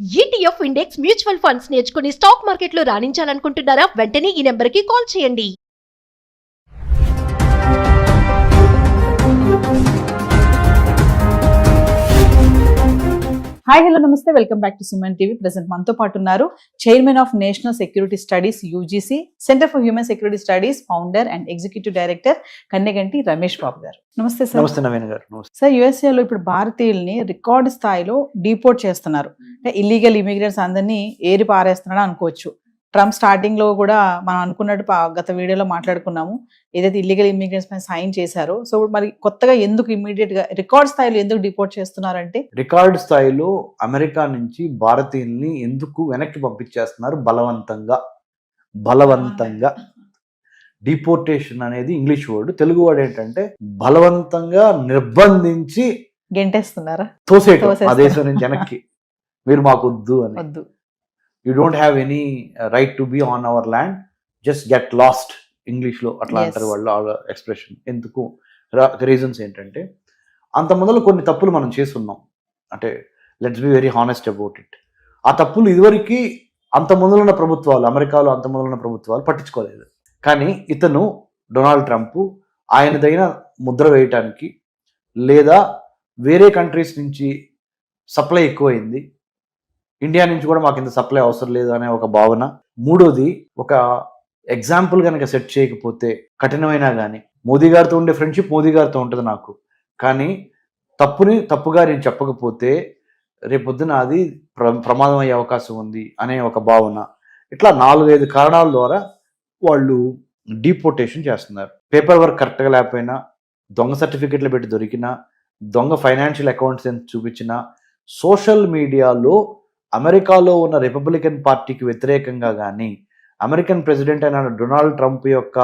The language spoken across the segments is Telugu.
ETF ఇండెక్స్ మ్యూచువల్ ఫండ్స్ నేర్చుకుని స్టాక్ మార్కెట్లో రాణించాలనుకుంటున్నారా? వెంటనే ఈ నెంబర్కి కాల్ చేయండి. హాయ్ హలో నమస్తే, welcome back to Suman TV. Present మనతో పాటు ఉన్నారు chairman of national security studies UGC centre for human security studies founder and executive director Kanneganti Ramesh Babu garu. నమస్తే సార్. నమస్తే నవీన్ గారు. సార్, యుఎస్ఏలో ఇప్పుడు భారతీయుల్ని రికార్డు స్థాయిలో డిపోర్ట్ చేస్తున్నారు. అంటే ఇల్లీగల్ ఇమిగ్రెంట్స్ అందరినీ ఏరి పారేస్తున్నాడు అనుకోవచ్చు. ట్రంప్ స్టార్టింగ్ లో కూడా మనం అనుకున్నట్టు గత వీడియోలో మాట్లాడుకున్నాము, ఏదైతే ఇల్లీగల్ ఇమిగ్రెంట్స్ పైన సైన్ చేశారో. సో మరి కొత్తగా ఎందుకు ఇమీడియట్ గా రికార్డ్ స్థాయిలో ఎందుకు డిపోర్ట్ చేస్తున్నారంటే, రికార్డ్ స్థాయిలో అమెరికా నుంచి భారతీయుల్ని ఎందుకు వెనక్కి పంపించేస్తున్నారు? బలవంతంగా డిపోర్టేషన్ అనేది ఇంగ్లీష్ వర్డ్. తెలుగు వర్డ్ ఏంటంటే బలవంతంగా నిర్బంధించి గెంటేస్తున్నారా, తోసేయటం ఆ దేశం నుంచి వెనక్కి. మీరు మాకు వద్దు అని, వద్దు, you don't have any right to be on our land, just get lost. English లో అట్లా అంటారు వాళ్ళు ఎక్స్ప్రెషన్. ఎందుకు? రీజన్స్ ఏంటంటే, అంత మొదలు కొన్ని తప్పులు మనం చేస్తున్నాం. అంటే let's be very honest about it. ఆ తప్పులు ఇదివరకు అంత మొదలున్న ప్రభుత్వాలు, అమెరికాలో అంత మొదలున్న ప్రభుత్వాలు పట్టించుకోలేదు. కానీ ఇతను డొనాల్డ్ ట్రంప్ ఆయనదైన ముద్ర వేయటానికి, లేదా వేరే కంట్రీస్ నుంచి సప్లై ఎక్కువైంది, ఇండియా నుంచి కూడా మాకు ఇంత సప్లై అవసరం లేదు అనే ఒక భావన. మూడోది, ఒక ఎగ్జాంపుల్ కనుక సెట్ చేయకపోతే కఠినమైనా కానీ, మోదీ గారితో ఉండే ఫ్రెండ్షిప్ మోదీ గారితో ఉంటుంది నాకు, కానీ తప్పుని తప్పుగా నేను చెప్పకపోతే రేపొద్దున అది ప్రమాదం అయ్యే అవకాశం ఉంది అనే ఒక భావన. ఇట్లా 4-5 కారణాల ద్వారా వాళ్ళు డీపోర్టేషన్ చేస్తున్నారు. పేపర్ వర్క్ కరెక్ట్గా లేకపోయినా, దొంగ సర్టిఫికెట్లు పెట్టి దొరికినా, దొంగ ఫైనాన్షియల్ అకౌంట్స్ చూపించినా, సోషల్ మీడియాలో అమెరికాలో ఉన్న రిపబ్లికన్ పార్టీకి వ్యతిరేకంగా కానీ, అమెరికన్ ప్రెసిడెంట్ అయిన డొనాల్డ్ ట్రంప్ యొక్క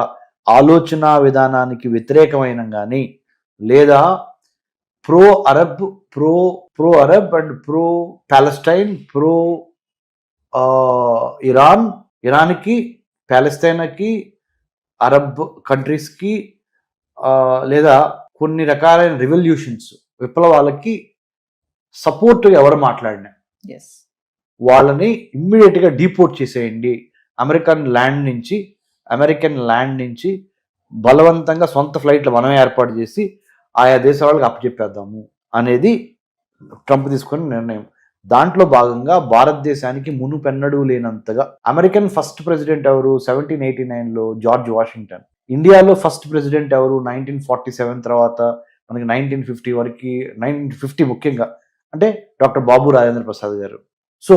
ఆలోచన విధానానికి వ్యతిరేకమైన కానీ, లేదా pro Arab and pro Palestine, pro ఇరాన్కి, ప్యాలెస్తైన్కి, అరబ్ కంట్రీస్కి, లేదా కొన్ని రకాలైన రివల్యూషన్స్, విప్లవాలకి సపోర్ట్ ఎవరు మాట్లాడినా వాళ్ళని ఇమ్మీడియట్గా డీపోర్ట్ చేసేయండి. అమెరికన్ ల్యాండ్ నుంచి బలవంతంగా సొంత ఫ్లైట్లు మనమే ఏర్పాటు చేసి ఆయా దేశ వాళ్ళకి అప్పచెప్పేద్దాము అనేది ట్రంప్ తీసుకున్న నిర్ణయం. దాంట్లో భాగంగా భారతదేశానికి మునుపెన్నడూ లేనంతగా అమెరికన్ ఫస్ట్ ప్రెసిడెంట్ ఎవరు? 1789లో జార్జ్ వాషింగ్టన్. ఇండియాలో ఫస్ట్ ప్రెసిడెంట్ ఎవరు? 1947 తర్వాత మనకి 1950 వరకు, 1950 ముఖ్యంగా అంటే డాక్టర్ బాబు రాజేంద్ర ప్రసాద్ గారు. సో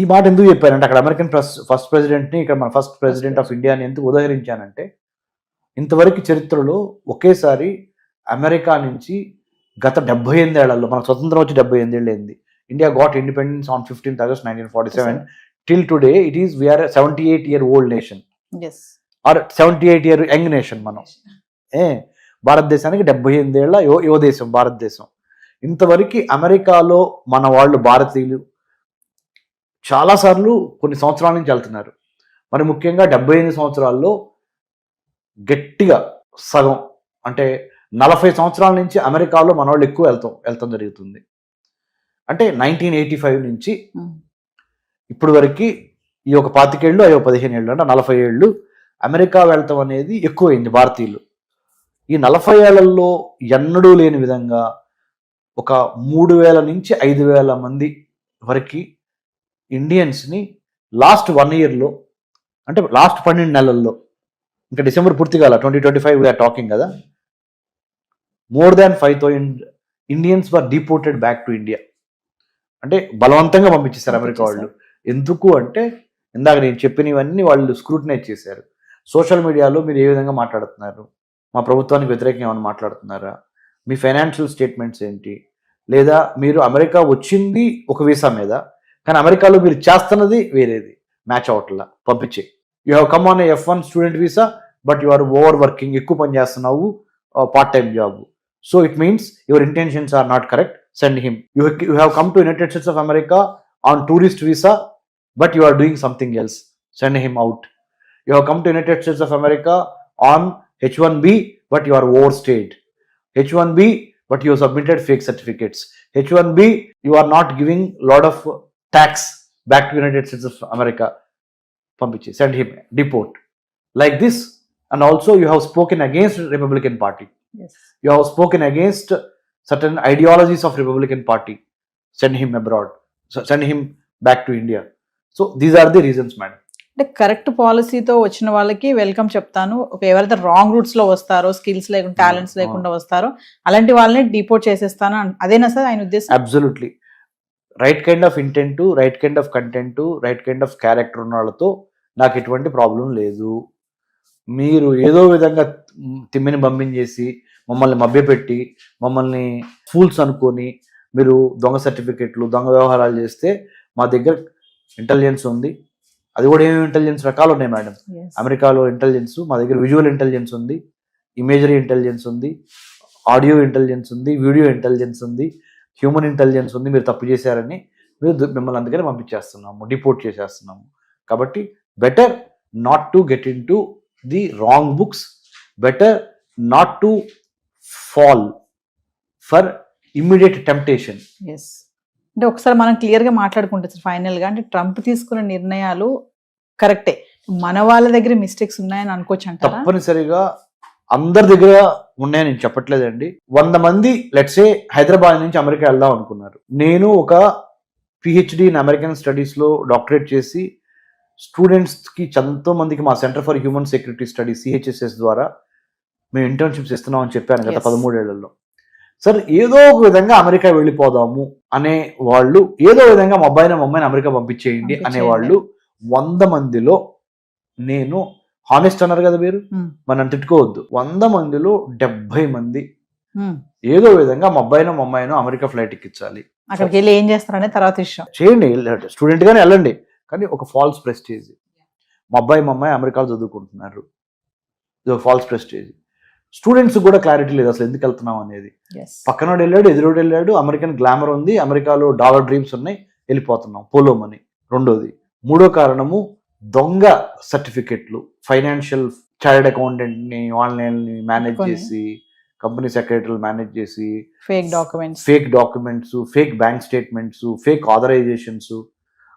ఈ మాట ఎందుకు చెప్పానంటే, అక్కడ అమెరికన్ ఫస్ట్ ప్రెసిడెంట్ని, ఇక్కడ మన ఫస్ట్ ప్రెసిడెంట్ ఆఫ్ ఇండియాని ఎందుకు ఉదహరించానంటే, ఇంతవరకు చరిత్రలో ఒకేసారి అమెరికా నుంచి గత 78 ఏళ్లలో, మన స్వతంత్రం వచ్చి 78 ఏళ్ళు అయింది. India got independence on 15th August 1947. Till today we're 78-year-old nation are 78-year young nation. మనం భారతదేశానికి 78 ఏళ్ల యువ దేశం భారతదేశం. ఇంతవరకు అమెరికాలో మన వాళ్ళు, భారతీయులు చాలాసార్లు కొన్ని సంవత్సరాల నుంచి వెళ్తున్నారు. మరి ముఖ్యంగా 78 సంవత్సరాల్లో గట్టిగా సగం అంటే 40 సంవత్సరాల నుంచి అమెరికాలో మన వాళ్ళు ఎక్కువ వెళ్తాం జరుగుతుంది. అంటే 1985 నుంచి ఇప్పుడు వరకు ఈ ఒక 25 ఏళ్ళు, అయ్యో 15 ఏళ్ళు, అంటే 40 ఏళ్ళు అమెరికా వెళ్తాం అనేది ఎక్కువైంది భారతీయులు. ఈ 40 ఏళ్లలో ఎన్నడూ లేని విధంగా ఒక 3000 నుంచి 5000 మంది వరకు ఇండియన్స్ని లాస్ట్ 1 yearలో, అంటే లాస్ట్ 12 నెలల్లో, ఇంకా డిసెంబర్ పూర్తిగా 2025 వీఆర్ టాకింగ్ కదా, more than 5,000 Indians were deported back to India. అంటే బలవంతంగా పంపించేశారు అమెరికా వాళ్ళు. ఎందుకు అంటే, ఇందాక నేను చెప్పినవన్నీ వాళ్ళు స్క్రూటినైజ్ చేశారు. సోషల్ మీడియాలో మీరు ఏ విధంగా మాట్లాడుతున్నారు, మా ప్రభుత్వానికి వ్యతిరేకంగా ఏమైనా మాట్లాడుతున్నారా, మీ ఫైనాన్షియల్ స్టేట్మెంట్స్ ఏంటి, లేదా మీరు అమెరికా వచ్చింది ఒక వీసా మీద, కానీ అమెరికాలో మీరు చేస్తున్నది వేరేది, మ్యాచ్ అవట్లా, పంపించే. You have come on F1 student visa, but you are over working, ఎక్కువ పని చేస్తున్నావు, part time job. So it means your intentions are not correct, send him. You have come to United States of America on tourist visa, but you are doing something else, send him out. You have come to United States of America on H1B, but you are overstayed. H1B, but you have submitted fake certificates. H1B, you are not giving lot of tax back to United States of America పంపించి send him deport like this. And also you have spoken against republican party, you have spoken against certain ideologies of Republican Party, send him abroad, send him back to India. So these are the reasons, madam. అంటే కరెక్ట్ పాలసీతో వచ్చిన వాళ్ళకి వెల్కమ్ చెప్తాను. ఎవరైతే రాంగ్ రూట్స్ లో వస్తారో, స్కిల్స్ లేకుండా, టాలెంట్స్ లేకుండా వస్తారో అలాంటి వాళ్ళని డిపోర్ట్ చేసేస్తాను, అదేనా సార్ ఆయన ఉద్దేశం? Absolutely. Right kind of intent, right kind of content, right kind of character ఉన్న వాళ్ళతో నాకు ఎటువంటి ప్రాబ్లం లేదు. మీరు ఏదో విధంగా తిమ్మిని పంపించేసి మమ్మల్ని మభ్యపెట్టి మమ్మల్ని ఫూల్స్ అనుకొని మీరు దొంగ సర్టిఫికెట్లు, దొంగ వ్యవహారాలు చేస్తే మా దగ్గర ఇంటెలిజెన్స్ ఉంది. అది కూడా ఏమేమి ఇంటెలిజెన్స్ రకాలు ఉన్నాయి మేడం. అమెరికాలో ఇంటెలిజెన్స్, మా దగ్గర విజువల్ ఇంటెలిజెన్స్ ఉంది, ఇమేజరీ ఇంటెలిజెన్స్ ఉంది, ఆడియో ఇంటెలిజెన్స్ ఉంది, వీడియో ఇంటెలిజెన్స్ ఉంది, హ్యూమన్ ఇంటెలిజెన్స్ ఉంది. మీరు తప్పు చేశారని మిమ్మల్ని అందుకని పంపించేస్తున్నాము, డిపోర్ట్ చేసేస్తున్నాము. కాబట్టి better not to get in to the wrong books, better not to fall for immediate temptation. Yes. అంటే ఒకసారి మనం క్లియర్ గా మాట్లాడుకుంటే ఫైనల్ గా, అంటే ట్రంప్ తీసుకున్న నిర్ణయాలు కరెక్టే, మన వాళ్ళ దగ్గర మిస్టేక్స్ ఉన్నాయని అనుకోవచ్చు అంటారా? తప్పనిసరిగా అందరి దగ్గర ఉన్నాయని నేను చెప్పట్లేదండి. 100 మంది లెట్సే హైదరాబాద్ నుంచి అమెరికా వెళ్దాం అనుకున్నారు. నేను ఒక పిహెచ్డి ఇన్ అమెరికన్ స్టడీస్ లో డాక్టరేట్ చేసి స్టూడెంట్స్ కి ఎంతో మందికి మా centre for human security studies CHSS ద్వారా మేము ఇంటర్న్షిప్స్ ఇస్తున్నాం అని చెప్పాను గత 13 ఏళ్లలో. సార్ ఏదో ఒక విధంగా అమెరికా వెళ్ళిపోదాము అనే వాళ్ళు, ఏదో విధంగా మా అమ్మాయిని అమెరికా పంపించేయండి అనేవాళ్ళు 100 మందిలో నేను హానెస్ట్ అన్నారు కదా మీరు, మనం తిట్టుకోవద్దు, 100 మందిలో 70 మంది ఏదో విధంగా మా అమ్మాయిని అమెరికా ఫ్లైట్ ఎక్కించాలి. అక్కడికి వెళ్ళి ఏం చేస్తారనే తర్వాత విషయం. చేయండి, స్టూడెంట్ గానే వెళ్ళండి, కానీ ఒక ఫాల్స్ ప్రెస్టేజ్. మా అమ్మాయి అమెరికాలో చదువుకుంటున్నారు, ఇది ఒక ఫాల్స్ ప్రెస్టేజ్. స్టూడెంట్స్ కూడా క్లారిటీ లేదు అసలు ఎందుకు వెళ్తున్నాం అనేది. పక్కనోడు వెళ్ళాడు, ఎదురోడు వెళ్ళాడు, అమెరికన్ గ్లామర్ ఉంది, అమెరికాలో డాలర్ డ్రీమ్స్ ఉన్నాయి, వెళ్ళిపోతున్నాం పోలో మనీ. రెండోది. మూడో కారణము దొంగ సర్టిఫికెట్లు, ఫైనాన్షియల్ చార్టెడ్ అకౌంటెంట్ ని వాళ్ళని మేనేజ్ చేసి, కంపెనీ సెక్రటరీలు మేనేజ్ చేసి, fake documents, fake bank statements, fake authorisations,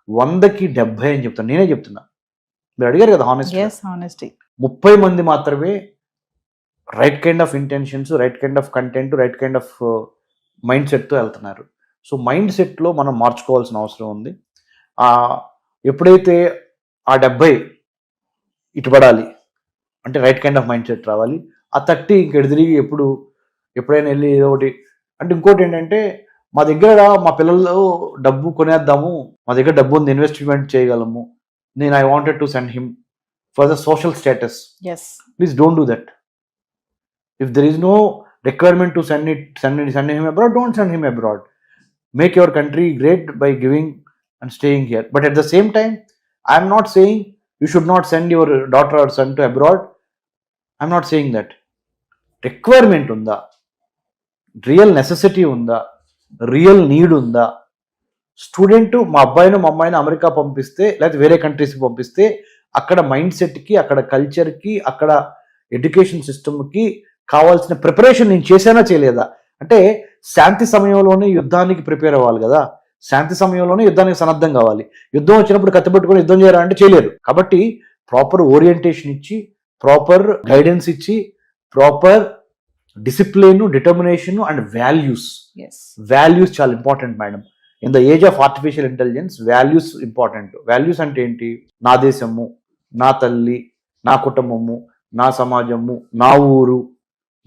100కి 70 అని చెప్తాను, నేనే చెప్తున్నా. మీరు అడిగారు కదా హానెస్టీ. 30 మంది మాత్రమే right kind of intentions, right kind of content, right kind of mind సెట్తో వెళ్తున్నారు. సో మైండ్ సెట్లో మనం మార్చుకోవాల్సిన అవసరం ఉంది. ఎప్పుడైతే ఆ 70 ఇటుపడాలి అంటే right kind of mind set రావాలి. ఆ 30 ఇంక తిరిగి ఎప్పుడైనా వెళ్ళి ఏదో ఒకటి అంటే. ఇంకోటి ఏంటంటే మా దగ్గర మా పిల్లలు డబ్బు కొనేద్దాము, మా దగ్గర డబ్బు ఉంది, ఇన్వెస్ట్మెంట్ చేయగలము, నేను I wanted to send him for the social status. Please don't do that. If there is no requirement to send him abroad, don't send him abroad. Make your country great by giving and staying here. But at the same time, I am not saying you should not send your daughter or son to abroad. I am not saying that. Requirement unda, real necessity unda, real need unda. Student మా అమ్మాయిని అమెరికా పంపిస్తే లేదా వేరే కంట్రీస్కి పంపిస్తే అక్కడ మైండ్ సెట్కి, అక్కడ కల్చర్కి, అక్కడ ఎడ్యుకేషన్ సిస్టమ్కి కావాల్సిన ప్రిపరేషన్ నేను చేశానా చేయలేదా? అంటే శాంతి సమయంలోనే యుద్ధానికి ప్రిపేర్ అవ్వాలి కదా, శాంతి సమయంలోనే యుద్ధానికి సన్నద్ధం కావాలి. యుద్ధం వచ్చినప్పుడు కత్తిపెట్టుకొని యుద్ధం చేయాలా అంటే చేయలేరు. కాబట్టి ప్రాపర్ ఓరియంటేషన్ ఇచ్చి, ప్రాపర్ గైడెన్స్ ఇచ్చి, proper discipline, determination and values చాలా important madam. In the age of artificial intelligence values important. Values అంటే ఏంటి? నా దేశము, నా తల్లి, నా కుటుంబము, నా సమాజము, నా ఊరు,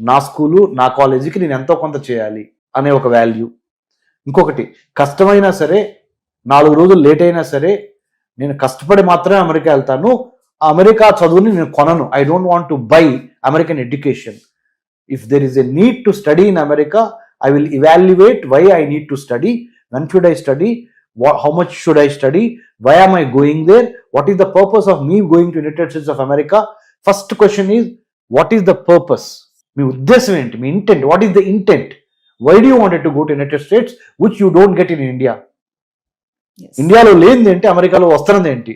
నా స్కూలు, నా కాలేజీకి నేను ఎంతో కొంత చేయాలి అనే ఒక వాల్యూ. ఇంకొకటి, కష్టమైనా సరే, 4 రోజులు లేట్ అయినా సరే నేను కష్టపడి మాత్రమే అమెరికా వెళ్తాను, అమెరికా చదువుని నేను కొనను. I don't want to buy American education. If there is a need to study in America, I will evaluate why I need to study, when should I study, how much should I study, why am I going there, what is the purpose of me going to United States of America. First question is, what is the purpose? మీ ఉద్దేశం ఏంటి? మీ intent, what is the intent? Why do you wanted to go to United States which you don't get in India? ఇండియాలో లేనిది ఏంటి, అమెరికాలో వస్తున్నది ఏంటి?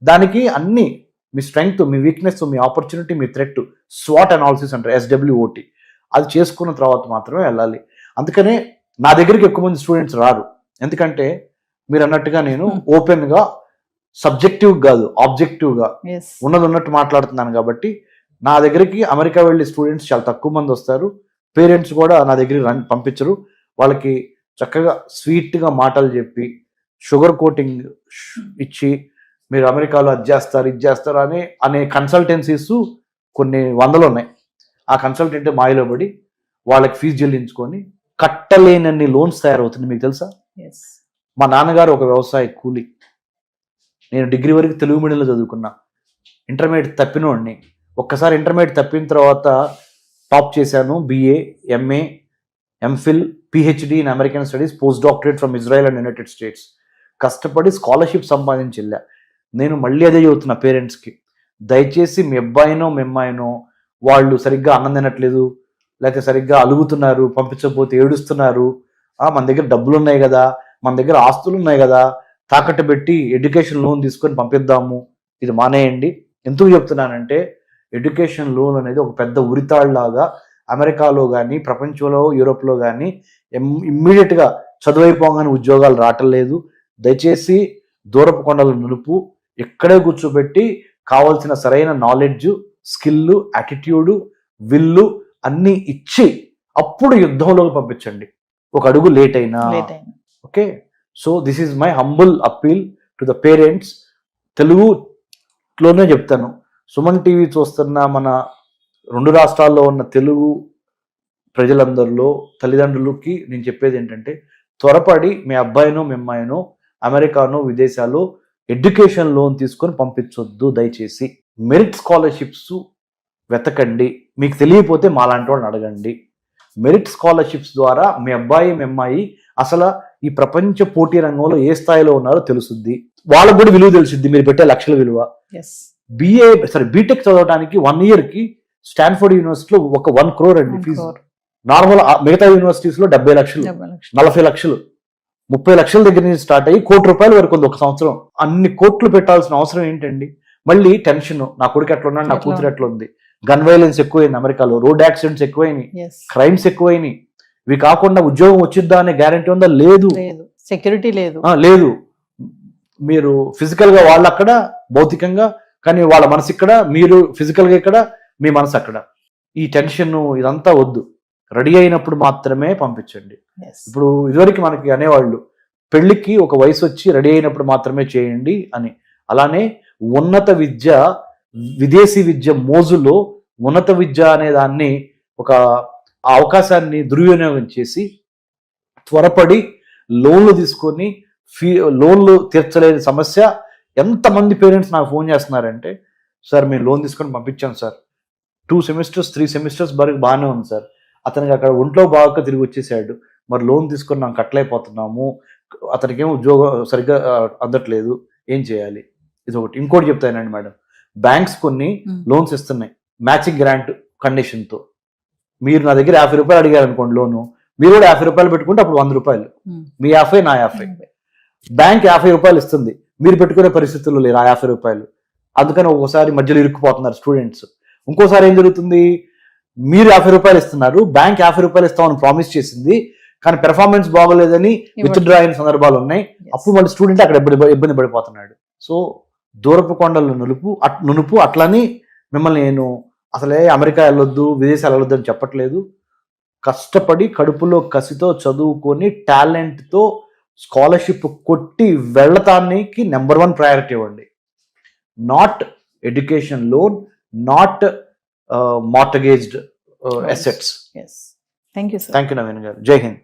దానికి అన్ని మీ స్ట్రెంగ్త్, మీ వీక్నెస్, మీ ఆపర్చునిటీ, మీ థ్రెట్, స్వాట్ అనాలిసిస్ అంటారు, SWOT, అది చేసుకున్న తర్వాత మాత్రమే వెళ్ళాలి. అందుకనే నా దగ్గరికి ఎక్కువ మంది స్టూడెంట్స్ రారు. ఎందుకంటే మీరు అన్నట్టుగా నేను ఓపెన్ గా సబ్జెక్టివ్ కాదు ఆబ్జెక్టివ్ గా Yes. ఉన్నది ఉన్నట్టు మాట్లాడుతున్నాను కాబట్టి నా దగ్గరికి అమెరికా వెళ్ళే స్టూడెంట్స్ చాలా తక్కువ మంది వస్తారు. పేరెంట్స్ కూడా నా దగ్గరికి పంపించరు. వాళ్ళకి చక్కగా స్వీట్ గా మాటలు చెప్పి షుగర్ కోటింగ్ ఇచ్చి మీరు అమెరికాలో అది చేస్తారు ఇది చేస్తారు అనే కన్సల్టెన్సీస్ కొన్ని వందలు ఉన్నాయి. ఆ కన్సల్టెంట్ మాయలో పడి వాళ్ళకి ఫీజు చెల్లించుకొని కట్టలేనన్ని లోన్స్ తయారవుతుంది. మీకు తెలుసా? Yes. మా నాన్నగారు ఒక వ్యవసాయ కూలి. నేను డిగ్రీ వరకు తెలుగు మీడియంలో చదువుకున్నా. ఇంటర్మీడియట్ తప్పినోడిని. ఒక్కసారి ఇంటర్మీడియట్ తప్పిన తర్వాత టాప్ చేశాను. BA, MA, MPhil, PhD in American studies, post doctorate from Israel and United states. కష్టపడి స్కాలర్షిప్ సంపాదించి వెళ్ళా. నేను మళ్ళీ అదే చెబుతున్నా పేరెంట్స్కి, దయచేసి మీ అబ్బాయినో మీ అమ్మాయినో వాళ్ళు సరిగ్గా అన్నం తినట్లేదు, లేకపోతే సరిగ్గా అలుగుతున్నారు, పంపించకపోతే ఏడుస్తున్నారు, మన దగ్గర డబ్బులు ఉన్నాయి కదా, మన దగ్గర ఆస్తులు ఉన్నాయి కదా, తాకట్టు పెట్టి ఎడ్యుకేషన్ లోన్ తీసుకొని పంపిద్దాము, ఇది మానేయండి. ఎందుకు చెప్తున్నానంటే ఎడ్యుకేషన్ లోన్ అనేది ఒక పెద్ద ఉరితాళ్లాగా అమెరికాలో కానీ ప్రపంచంలో యూరోప్లో కానీ ఇమ్మీడియట్గా చదువైపోగానే ఉద్యోగాలు రావటం లేదు. దయచేసి దూరపు కొండలు నులుపు ఎక్కడే కూర్చోబెట్టి కావాల్సిన సరైన నాలెడ్జ్, స్కిల్, యాటిట్యూడ్, విల్లు అన్నీ ఇచ్చి అప్పుడు యుద్ధంలోకి పంపించండి. ఒక అడుగు లేట్ అయినా. Okay, so this is my humble appeal to the parents. తెలుగులోనే చెప్తాను. సుమన్ టీవీ చూస్తున్న మన 2 రాష్ట్రాల్లో ఉన్న తెలుగు ప్రజలందరిలో తల్లిదండ్రులకి నేను చెప్పేది ఏంటంటే, త్వరపడి మీ అబ్బాయినో మీ అమ్మాయినో అమెరికానో విదేశాల్లో ఎడ్యుకేషన్ లోన్ తీసుకొని పంపించొద్దు. దయచేసి మెరిట్ స్కాలర్షిప్స్ వెతకండి. మీకు తెలియకపోతే మాలాంటి వాళ్ళని అడగండి. మెరిట్ స్కాలర్షిప్స్ ద్వారా మీ అబ్బాయి మీ అమ్మాయి అసలు ఈ ప్రపంచ పోటీ రంగంలో ఏ స్థాయిలో ఉన్నారో తెలుసుద్ది. వాళ్ళకు కూడా విలువ తెలుసుద్ది, మీరు పెట్టే లక్షల విలువ. బీటెక్ చదవడానికి 1 year కి స్టాన్ఫోర్డ్ యూనివర్సిటీలో ఒక 1 crore అండి ఫీజు. నార్మల్ మిగతా యూనివర్సిటీస్ లో 70 లక్షలు, 40 లక్షలు, 30 లక్షల దగ్గర నుంచి స్టార్ట్ అయ్యి ₹1,00,00,000 వరకు ఉంది ఒక సంవత్సరం. అన్ని కోట్లు పెట్టాల్సిన అవసరం ఏంటండి? మళ్ళీ టెన్షన్, నా కొడుకు ఎట్లా ఉన్నాడు, నా కూతురు ఎట్లా ఉంది, గన్ వైలెన్స్ ఎక్కువైంది అమెరికాలో, రోడ్ యాక్సిడెంట్స్ ఎక్కువైనాయి, క్రైమ్స్ ఎక్కువైనాయి. ఇవి కాకుండా ఉద్యోగం వచ్చిద్దా అనే గ్యారంటీ ఉందా? లేదు. సెక్యూరిటీ లేదు. లేదు. మీరు ఫిజికల్ గా వాళ్ళు అక్కడ, భౌతికంగా, కానీ వాళ్ళ మనసు ఇక్కడ, మీరు ఫిజికల్ గా ఇక్కడ, మీ మనసు అక్కడ. ఈ టెన్షన్ ఇదంతా వద్దు. రెడీ అయినప్పుడు మాత్రమే పంపించండి. ఇప్పుడు ఇదివరకు మనకి అనేవాళ్ళు పెళ్లికి ఒక వయసు వచ్చి రెడీ అయినప్పుడు మాత్రమే చేయండి అని. అలానే ఉన్నత విద్య, విదేశీ విద్య మోజులో ఉన్నత విద్య అనే దాన్ని ఒక అవకాశాన్ని దుర్వినియోగం చేసి త్వరపడి లోన్లు తీసుకొని లోన్లు తీర్చలేని సమస్య. ఎంతమంది పేరెంట్స్ నాకు ఫోన్ చేస్తున్నారంటే, సార్ మేము లోన్ తీసుకొని పంపించాం సార్, 2 semesters 3 semesters వరకు బాగానే ఉంది సార్, అతనికి అక్కడ ఒంట్లో బాగా తిరిగి వచ్చేసాడు, మరి లోన్ తీసుకొని మనం కట్టలేకపోతున్నాము, అతనికి ఏమో ఉద్యోగం సరిగ్గా అందట్లేదు, ఏం చేయాలి? ఇది ఒకటి. ఇంకోటి చెప్తానండి మేడం, బ్యాంక్స్ కొన్ని లోన్స్ ఇస్తున్నాయి మ్యాచింగ్ గ్రాంట్ కండిషన్తో. మీరు నా దగ్గర ₹50 అడిగారు అనుకోండి లోను, మీరు కూడా ₹50 పెట్టుకుంటే అప్పుడు ₹100, మీ 50 నా 50. బ్యాంక్ ₹50 ఇస్తుంది, మీరు పెట్టుకునే పరిస్థితుల్లో లేరు ఆ ₹50. అందుకని ఒక్కోసారి మధ్యలో ఇరుక్కుపోతున్నారు స్టూడెంట్స్. ఇంకోసారి ఏం జరుగుతుంది, మీరు ₹50 ఇస్తున్నారు, బ్యాంక్ ₹50 ఇస్తామని ప్రామిస్ చేసింది, కానీ పెర్ఫార్మెన్స్ బాగోలేదని విత్డ్రా అయిన సందర్భాలు ఉన్నాయి. అప్పుడు మళ్ళీ స్టూడెంట్ అక్కడ ఇబ్బంది పడిపోతున్నాడు. సో దూరపు కొండలు నునుపు. అట్లని మిమ్మల్ని నేను అసలే అమెరికా వెళ్ళొద్దు, విదేశాలు వెళ్ళొద్దు అని చెప్పట్లేదు. కష్టపడి కడుపులో కసితో చదువుకొని టాలెంట్తో స్కాలర్షిప్ కొట్టి వెళ్ళటానికి #1 ప్రయారిటీ ఇవ్వండి. Not education loan, not mortgaged assets. Thank you, sir. Thank you Naveen garu. Jai Hind.